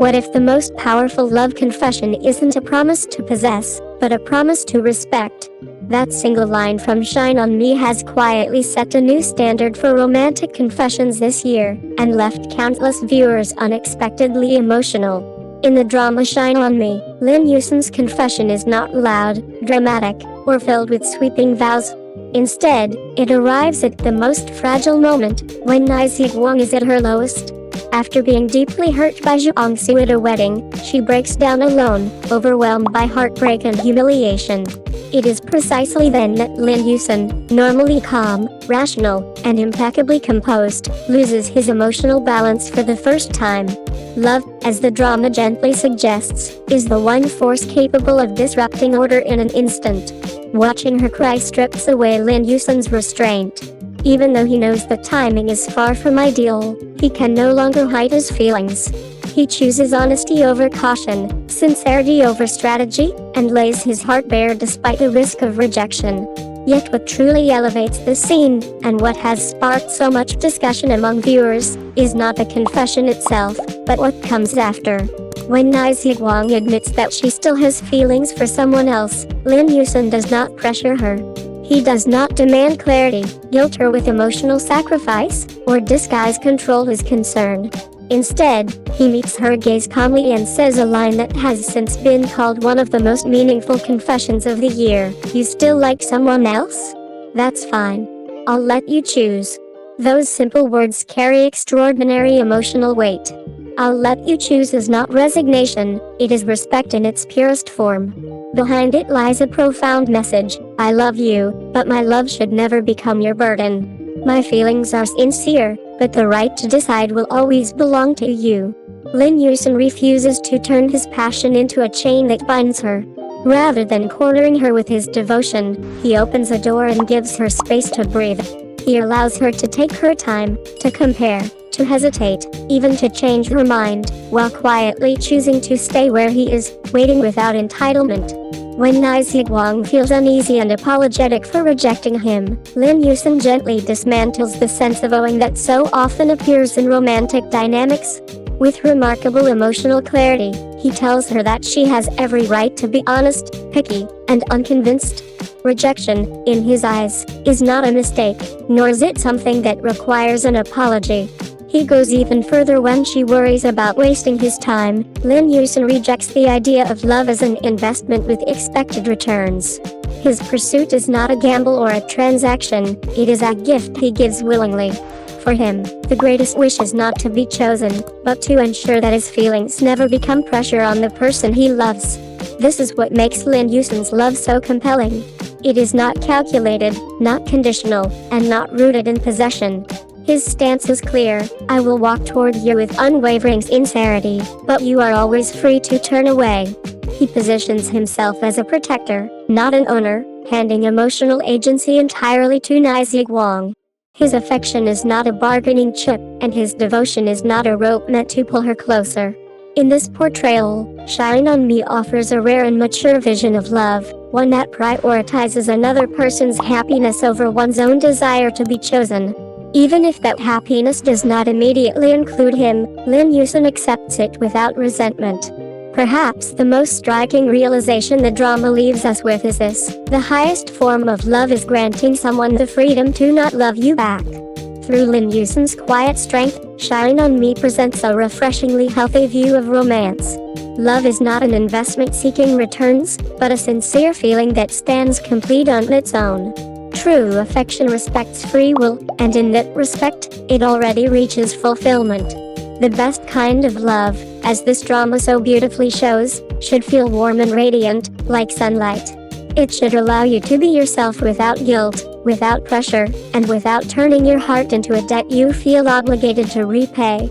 What if the most powerful love confession isn't a promise to possess, but a promise to respect? That single line from Shine On Me has quietly set a new standard for romantic confessions this year, and left countless viewers unexpectedly emotional. In the drama Shine On Me, Lin Yusen's confession is not loud, dramatic, or filled with sweeping vows. Instead, it arrives at the most fragile moment, when Nie Xiguang is at her lowest. After being deeply hurt by Zhuang Su at a wedding, she breaks down alone, overwhelmed by heartbreak and humiliation. It is precisely then that Lin Yusen, normally calm, rational, and impeccably composed, loses his emotional balance for the first time. Love, as the drama gently suggests, is the one force capable of disrupting order in an instant. Watching her cry strips away Lin Yusen's restraint. Even though he knows the timing is far from ideal, he can no longer hide his feelings. He chooses honesty over caution, sincerity over strategy, and lays his heart bare despite the risk of rejection. Yet what truly elevates the scene, and what has sparked so much discussion among viewers, is not the confession itself, but what comes after. When Nie Xiguang admits that she still has feelings for someone else, Lin Yusen does not pressure her. He does not demand clarity, guilt her with emotional sacrifice, or disguise control his concern. Instead, he meets her gaze calmly and says a line that has since been called one of the most meaningful confessions of the year. "You still like someone else? That's fine. I'll let you choose." Those simple words carry extraordinary emotional weight. "I'll let you choose" is not resignation, it is respect in its purest form. Behind it lies a profound message: I love you, but my love should never become your burden. My feelings are sincere, but the right to decide will always belong to you. Lin Yusen refuses to turn his passion into a chain that binds her. Rather than cornering her with his devotion, he opens a door and gives her space to breathe. He allows her to take her time, to compare, to hesitate, even to change her mind, while quietly choosing to stay where he is, waiting without entitlement. When Nie Xiguang feels uneasy and apologetic for rejecting him, Lin Yusen gently dismantles the sense of owing that so often appears in romantic dynamics. With remarkable emotional clarity, he tells her that she has every right to be honest, picky, and unconvinced. Rejection, in his eyes, is not a mistake, nor is it something that requires an apology. He goes even further when she worries about wasting his time. Lin Yusen rejects the idea of love as an investment with expected returns. His pursuit is not a gamble or a transaction, it is a gift he gives willingly. For him, the greatest wish is not to be chosen, but to ensure that his feelings never become pressure on the person he loves. This is what makes Lin Yusen's love so compelling. It is not calculated, not conditional, and not rooted in possession. His stance is clear: I will walk toward you with unwavering sincerity, but you are always free to turn away. He positions himself as a protector, not an owner, handing emotional agency entirely to Nie Xiguang. His affection is not a bargaining chip, and his devotion is not a rope meant to pull her closer. In this portrayal, Shine On Me offers a rare and mature vision of love, one that prioritizes another person's happiness over one's own desire to be chosen. Even if that happiness does not immediately include him, Lin Yusen accepts it without resentment. Perhaps the most striking realization the drama leaves us with is this: the highest form of love is granting someone the freedom to not love you back. Through Lin Yusen's quiet strength, Shine On Me presents a refreshingly healthy view of romance. Love is not an investment seeking returns, but a sincere feeling that stands complete on its own. True affection respects free will, and in that respect, it already reaches fulfillment. The best kind of love, as this drama so beautifully shows, should feel warm and radiant, like sunlight. It should allow you to be yourself without guilt, without pressure, and without turning your heart into a debt you feel obligated to repay.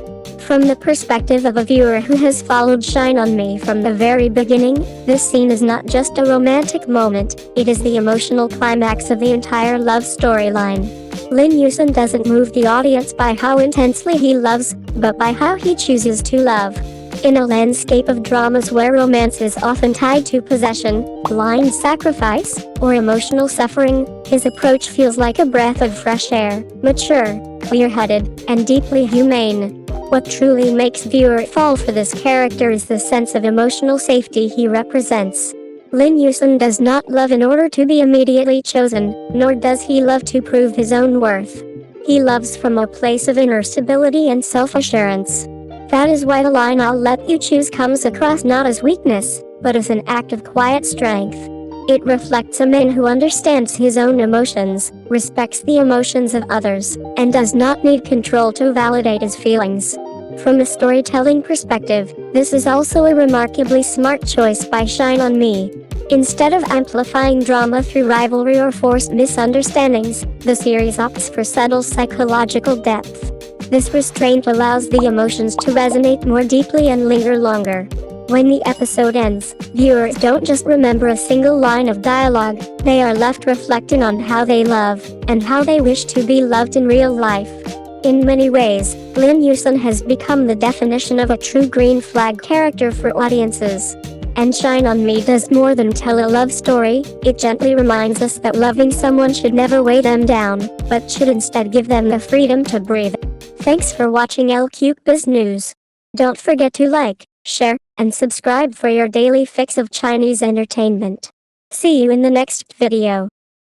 From the perspective of a viewer who has followed Shine On Me from the very beginning, this scene is not just a romantic moment, it is the emotional climax of the entire love storyline. Lin Yusen doesn't move the audience by how intensely he loves, but by how he chooses to love. In a landscape of dramas where romance is often tied to possession, blind sacrifice, or emotional suffering, his approach feels like a breath of fresh air, mature, clear-headed, and deeply humane. What truly makes viewer fall for this character is the sense of emotional safety he represents. Lin Yusen does not love in order to be immediately chosen, nor does he love to prove his own worth. He loves from a place of inner stability and self-assurance. That is why the line "I'll let you choose" comes across not as weakness, but as an act of quiet strength. It reflects a man who understands his own emotions, respects the emotions of others, and does not need control to validate his feelings. From a storytelling perspective, this is also a remarkably smart choice by Shine On Me. Instead of amplifying drama through rivalry or forced misunderstandings, the series opts for subtle psychological depth. This restraint allows the emotions to resonate more deeply and linger longer. When the episode ends, viewers don't just remember a single line of dialogue, they are left reflecting on how they love, and how they wish to be loved in real life. In many ways, Lin Yusen has become the definition of a true green flag character for audiences. And Shine On Me does more than tell a love story, it gently reminds us that loving someone should never weigh them down, but should instead give them the freedom to breathe. Thanks for watching Cbiz News. Don't forget to like, share, and subscribe for your daily fix of Chinese entertainment. See you in the next video.